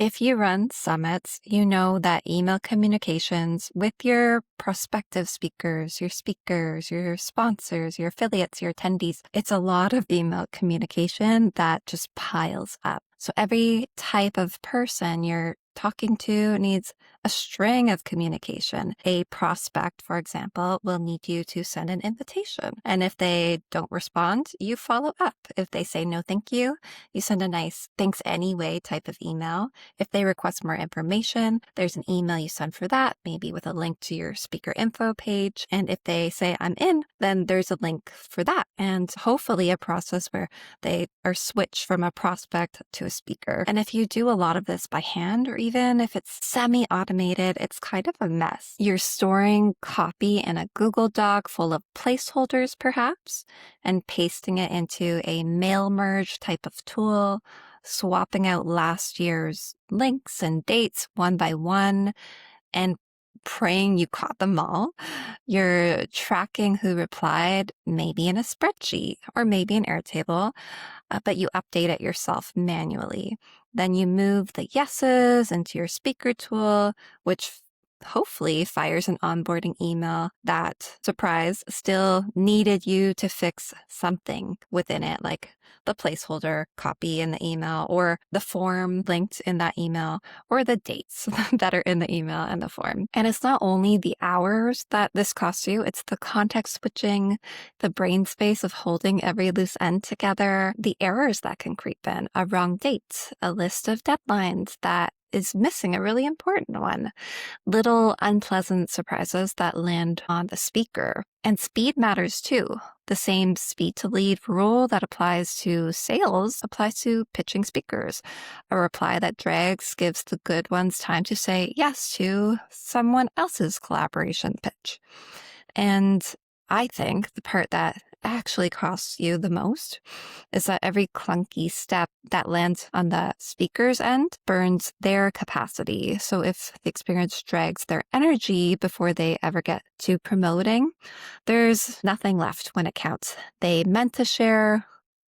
If you run summits, you know that email communications with your prospective speakers, your sponsors, your affiliates, your attendees, it's a lot of email communication that just piles up. So every type of person you're talking to needs a string of communication. A prospect, for example, will need you to send an invitation. And if they don't respond, you follow up. If they say no, thank you send a nice thanks anyway type of email. If they request more information, there's an email you send for that, maybe with a link to your speaker info page. And if they say I'm in, then there's a link for that. And hopefully a process where they are switched from a prospect to a speaker. And if you do a lot of this by hand, or even if it's semi-automated, it's kind of a mess. You're storing copy in a Google Doc full of placeholders, perhaps, and pasting it into a mail merge type of tool, swapping out last year's links and dates one by one, and praying you caught them all. You're tracking who replied, maybe in a spreadsheet or maybe an Airtable, but you update it yourself manually. Then you move the yeses into your speaker tool, which hopefully fires an onboarding email that, surprise, still needed you to fix something within it, like the placeholder copy in the email, or the form linked in that email, or the dates that are in the email and the form. And it's not only the hours that this costs you, it's the context switching, the brain space of holding every loose end together, the errors that can creep in, a wrong date, a list of deadlines that is missing a really important one, little unpleasant surprises that land on the speaker. And speed matters too. The same speed to lead rule that applies to sales applies to pitching speakers. A reply that drags gives the good ones time to say yes to someone else's collaboration pitch. And I think the part that actually costs you the most is that every clunky step that lands on the speaker's end burns their capacity. So if the experience drags their energy before they ever get to promoting, there's nothing left when it counts. They meant to share,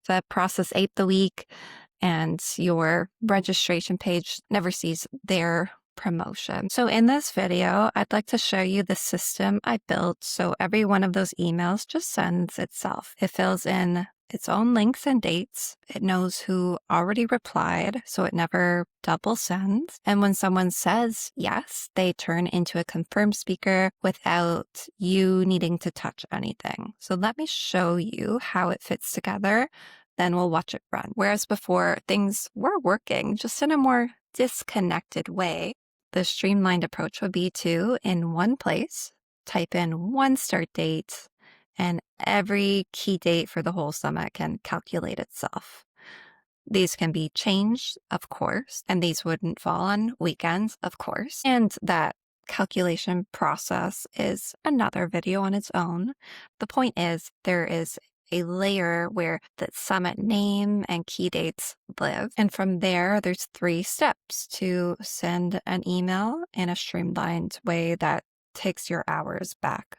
the process ate the week, and your registration page never sees their promotion. So in this video, I'd like to show you the system I built so every one of those emails just sends itself. It fills in its own links and dates. It knows who already replied, so it never double sends. And when someone says yes, they turn into a confirmed speaker without you needing to touch anything. So let me show you how it fits together. Then we'll watch it run. Whereas before, things were working just in a more disconnected way. The streamlined approach would be to, in one place, type in one start date, and every key date for the whole summit can calculate itself. These can be changed, of course, and these wouldn't fall on weekends, of course. And that calculation process is another video on its own. The point is, there is a layer where the summit name and key dates live. And from there, there's 3 steps to send an email in a streamlined way that takes your hours back.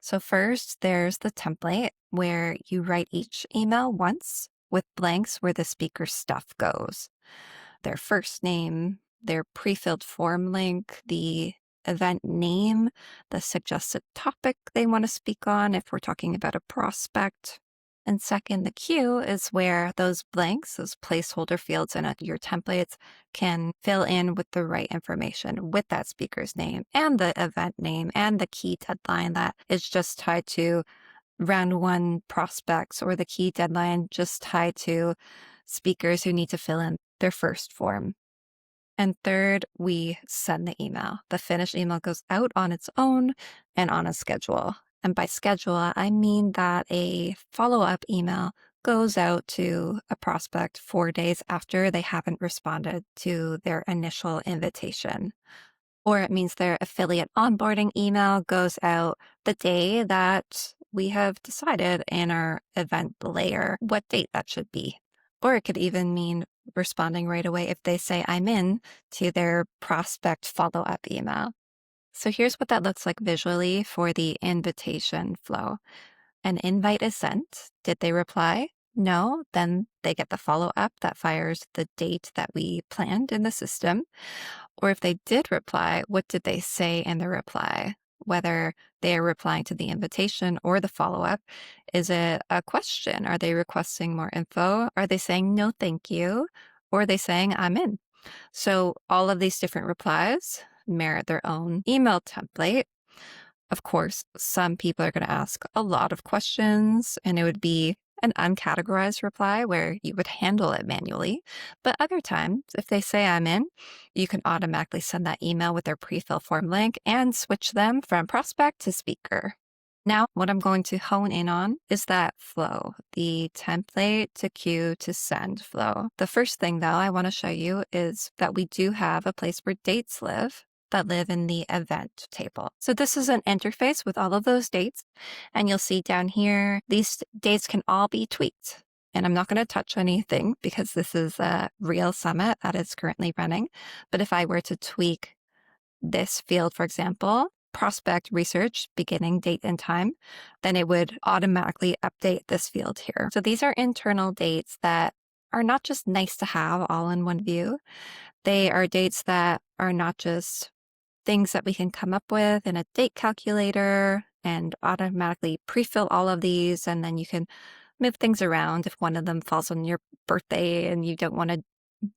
So first, there's the template where you write each email once with blanks where the speaker's stuff goes. Their first name, their pre-filled form link, the event name, the suggested topic they want to speak on if we're talking about a prospect. And second, the queue is where those blanks, those placeholder fields in your templates can fill in with the right information with that speaker's name and the event name and the key deadline that is just tied to round 1 prospects, or the key deadline just tied to speakers who need to fill in their first form. And third, we send the email. The finished email goes out on its own and on a schedule. And by schedule, I mean that a follow-up email goes out to a prospect 4 days after they haven't responded to their initial invitation. Or it means their affiliate onboarding email goes out the day that we have decided in our event layer what date that should be. Or it could even mean responding right away if they say I'm in to their prospect follow-up email. So here's what that looks like visually for the invitation flow. An invite is sent. Did they reply? no, then they get the follow-up that fires the date that we planned in the system. Or if they did reply, what did they say in the reply? Whether they are replying to the invitation or the follow-up. Is it a question? Are they requesting more info? Are they saying no, thank you? Or are they saying I'm in? So all of these different replies merit their own email template. Of course, some people are going to ask a lot of questions, and it would be an uncategorized reply where you would handle it manually. But other times, if they say I'm in, you can automatically send that email with their pre-fill form link and switch them from prospect to speaker. Now, what I'm going to hone in on is that flow, the template to queue to send flow. The first thing, though, I want to show you is that we do have a place where dates live that live in the event table. So this is an interface with all of those dates. And you'll see down here, these dates can all be tweaked. And I'm not going to touch anything because this is a real summit that is currently running. But if I were to tweak this field, for example, prospect research, beginning date and time, then it would automatically update this field here. So these are internal dates that are not just nice to have all in one view. They are dates that are not just things that we can come up with in a date calculator and automatically pre-fill all of these. And then you can move things around if one of them falls on your birthday and you don't want to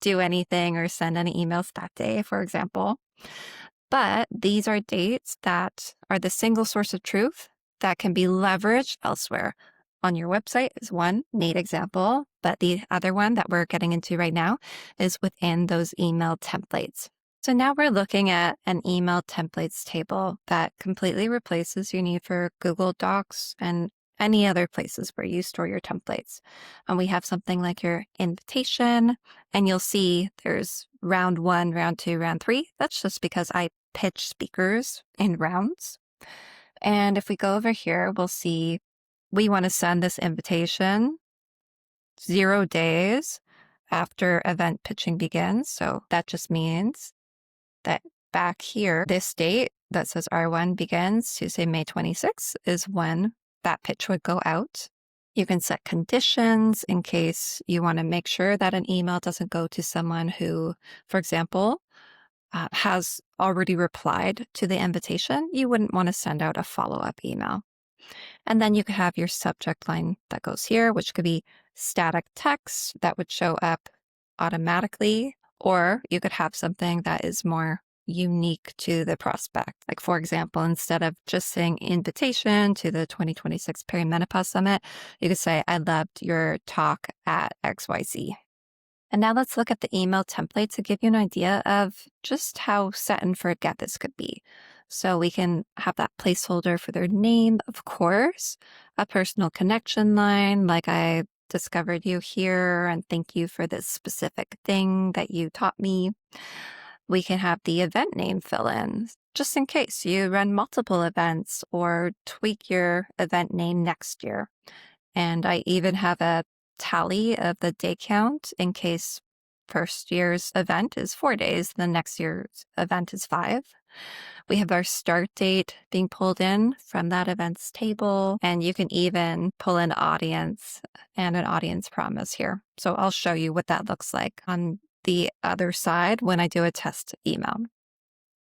do anything or send any emails that day, for example. But these are dates that are the single source of truth that can be leveraged elsewhere. On your website is one neat example, but the other one that we're getting into right now is within those email templates. So now we're looking at an email templates table that completely replaces your need for Google Docs and any other places where you store your templates. And we have something like your invitation, and you'll see there's round 1, round 2, round 3. That's just because I pitch speakers in rounds. And if we go over here, we'll see we want to send this invitation 0 days after event pitching begins. So that just means that back here, this date that says R1 begins Tuesday, May 26th is when that pitch would go out. You can set conditions in case you want to make sure that an email doesn't go to someone who, for example, has already replied to the invitation. You wouldn't want to send out a follow-up email. And then you could have your subject line that goes here, which could be static text that would show up automatically, or you could have something that is more unique to the prospect. Like, for example, instead of just saying invitation to the 2026 Perimenopause Summit, you could say, I loved your talk at XYZ. And now let's look at the email template to give you an idea of just how set and forget this could be. So we can have that placeholder for their name, of course, a personal connection line, like I discovered you here and thank you for this specific thing that you taught me. We can have the event name fill in, just in case you run multiple events or tweak your event name next year. And I even have a tally of the day count in case first year's event is 4 days, the next year's event is 5. We have our start date being pulled in from that events table, and you can even pull in audience and an audience promise here. So I'll show you what that looks like on the other side when I do a test email.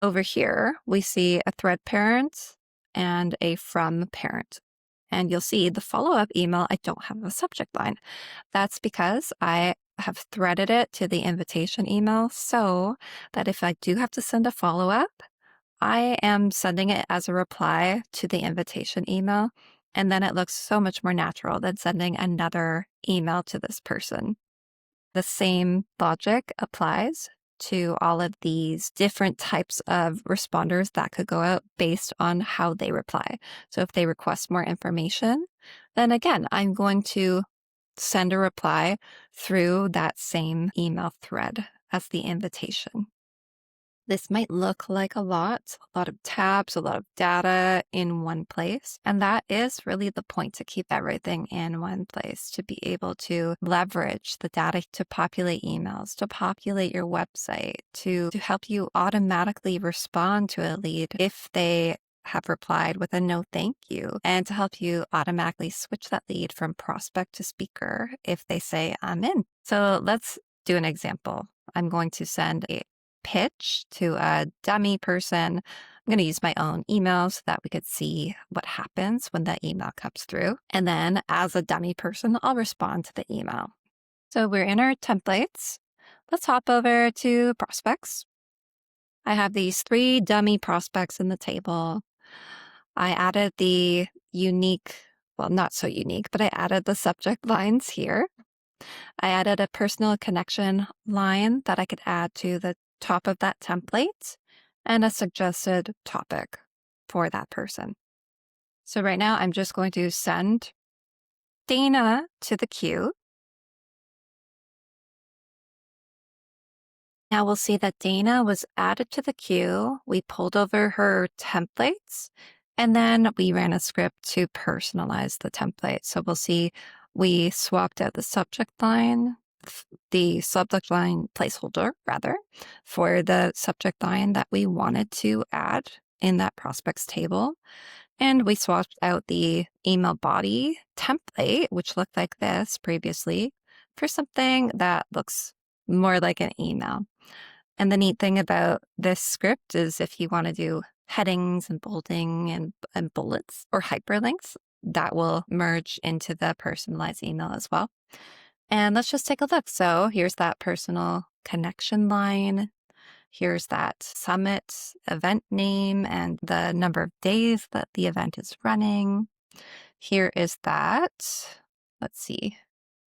Over here, we see a thread parent and a from parent. And you'll see the follow-up email, I don't have a subject line. That's because I have threaded it to the invitation email so that if I do have to send a follow-up, I am sending it as a reply to the invitation email. And then it looks so much more natural than sending another email to this person. The same logic applies to all of these different types of responders that could go out based on how they reply. So if they request more information, then again, I'm going to send a reply through that same email thread as the invitation. This might look like a lot of tabs, a lot of data in one place. And that is really the point, to keep everything in one place, to be able to leverage the data to populate emails, to populate your website, to help you automatically respond to a lead if they have replied with a no thank you, and to help you automatically switch that lead from prospect to speaker if they say I'm in. So let's do an example. I'm going to send a pitch to a dummy person. I'm going to use my own email so that we could see what happens when that email comes through. And then as a dummy person, I'll respond to the email. So we're in our templates. Let's hop over to prospects. I have these 3 dummy prospects in the table. I added the unique, well, not so unique, but I added the subject lines here. I added a personal connection line that I could add to the top of that template and a suggested topic for that person. So right now I'm just going to send Dana to the queue. Now we'll see that Dana was added to the queue. We pulled over her templates, and then we ran a script to personalize the template. So we'll see we swapped out the subject line placeholder rather, for the subject line that we wanted to add in that prospects table. And we swapped out the email body template, which looked like this previously, for something that looks more like an email. And the neat thing about this script is if you want to do headings and bolding and bullets or hyperlinks, that will merge into the personalized email as well. And let's just take a look. So here's that personal connection line. Here's that summit event name and the number of days that the event is running. Here is that, let's see,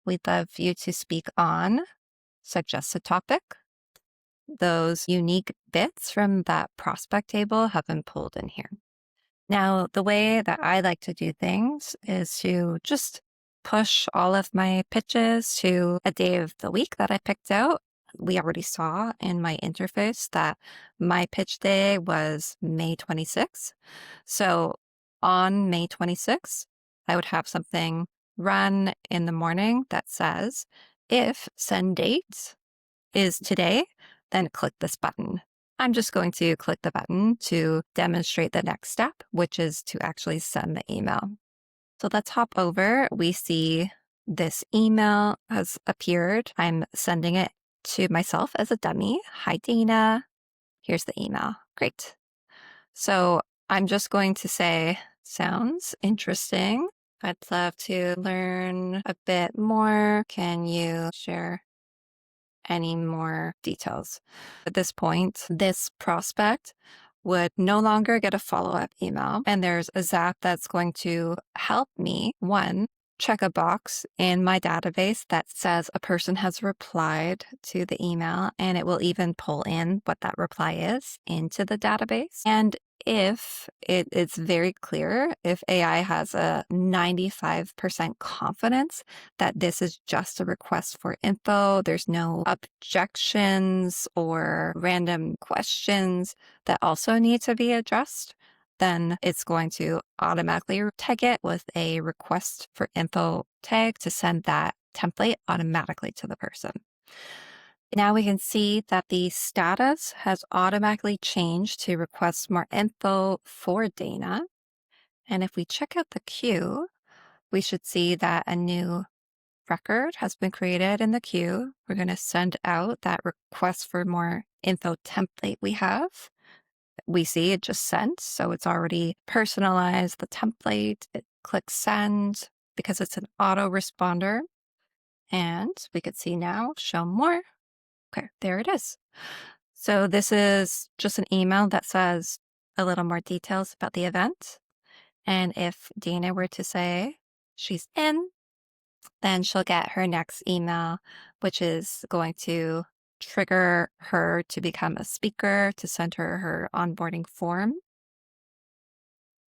we'd love you to speak on, suggest a topic. Those unique bits from that prospect table have been pulled in here. Now, the way that I like to do things is to just push all of my pitches to a day of the week that I picked out. We already saw in my interface that my pitch day was May 26th. So on May 26th, I would have something run in the morning that says, if send date is today, then click this button. I'm just going to click the button to demonstrate the next step, which is to actually send the email. So let's hop over. We see this email has appeared. I'm sending it to myself as a dummy. Hi, Dana. Here's the email. Great. So I'm just going to say, sounds interesting. I'd love to learn a bit more. Can you share any more details? At this point, this prospect would no longer get a follow-up email. And there's a Zap that's going to help me, one, check a box in my database that says a person has replied to the email, and it will even pull in what that reply is into the database. And if it is very clear, if AI has a 95% confidence that this is just a request for info, there's no objections or random questions that also need to be addressed, then it's going to automatically tag it with a request for info tag to send that template automatically to the person. Now we can see that the status has automatically changed to request more info for Dana. And if we check out the queue, we should see that a new record has been created in the queue. We're going to send out that request for more info template we have. We see it just sent, so it's already personalized the template. It clicks send because it's an autoresponder. And we could see now, show more. Okay, there it is. So this is just an email that says a little more details about the event. And if Dana were to say she's in, then she'll get her next email, which is going to trigger her to become a speaker, to send her her onboarding form.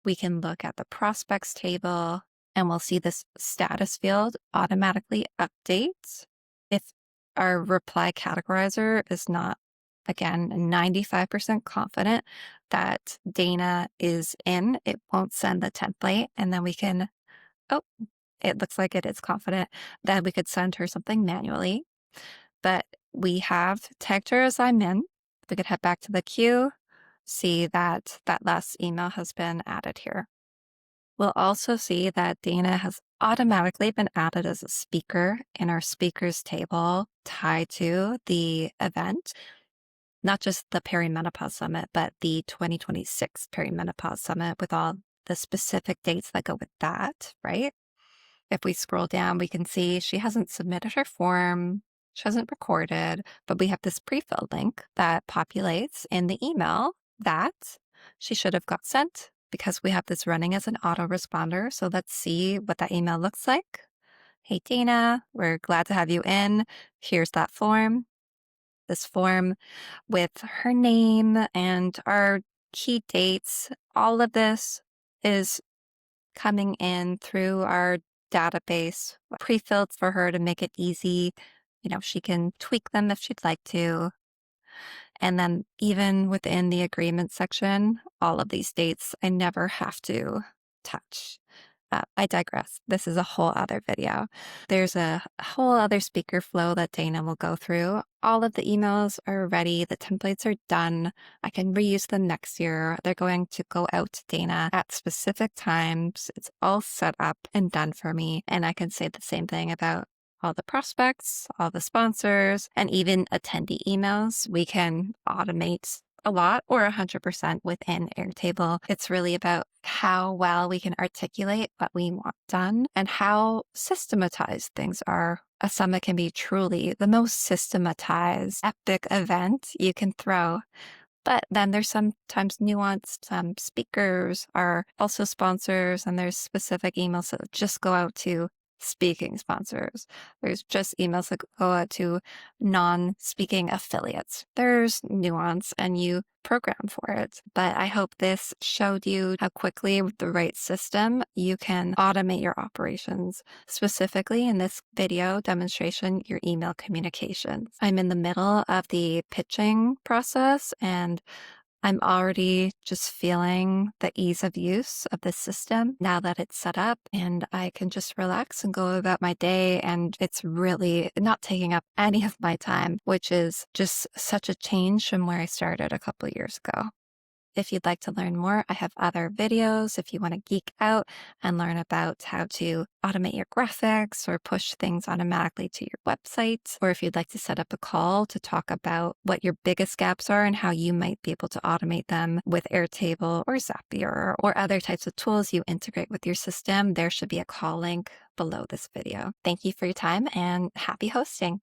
We can look at the prospects table and we'll see this status field automatically updates. If our reply categorizer is not, again, 95% confident that Dana is in, it won't send the template. And then we can, oh, it looks like it is confident that we could send her something manually. But we have tagged her as I'm in. We could head back to the queue. see that that last email has been added here. We'll also see that Dana has automatically been added as a speaker in our speakers table tied to the event, not just the Perimenopause Summit, but the 2026 Perimenopause Summit with all the specific dates that go with that, right? If we scroll down, we can see she hasn't submitted her form, she hasn't recorded, but we have this pre-filled link that populates in the email that she should have got sent because we have this running as an autoresponder. So let's see what that email looks like. Hey, Dana, we're glad to have you in. Here's that form. This form with her name and our key dates. All of this is coming in through our database, pre-filled for her to make it easy. She can tweak them if she'd like to. And then even within the agreement section, all of these dates I never have to touch. I digress. This is a whole other video. There's a whole other speaker flow that Dana will go through. All of the emails are ready. The templates are done. I can reuse them next year. They're going to go out to Dana at specific times. It's all set up and done for me. And I can say the same thing about all the prospects, all the sponsors, and even attendee emails. We can automate a lot or 100% within Airtable. It's really about how well we can articulate what we want done and how systematized things are. A summit can be truly the most systematized, epic event you can throw. But then there's sometimes nuance. Some speakers are also sponsors, and there's specific emails that just go out to speaking sponsors. There's just emails that go out to non-speaking affiliates. There's nuance and you program for it. But I hope this showed you how quickly with the right system, you can automate your operations, specifically in this video demonstration, your email communications. I'm in the middle of the pitching process and I'm already just feeling the ease of use of this system now that it's set up, and I can just relax and go about my day. And it's really not taking up any of my time, which is just such a change from where I started a couple of years ago. If you'd like to learn more, I have other videos if you want to geek out and learn about how to automate your graphics or push things automatically to your website, or if you'd like to set up a call to talk about what your biggest gaps are and how you might be able to automate them with Airtable or Zapier or other types of tools you integrate with your system, there should be a call link below this video. Thank you for your time and happy hosting.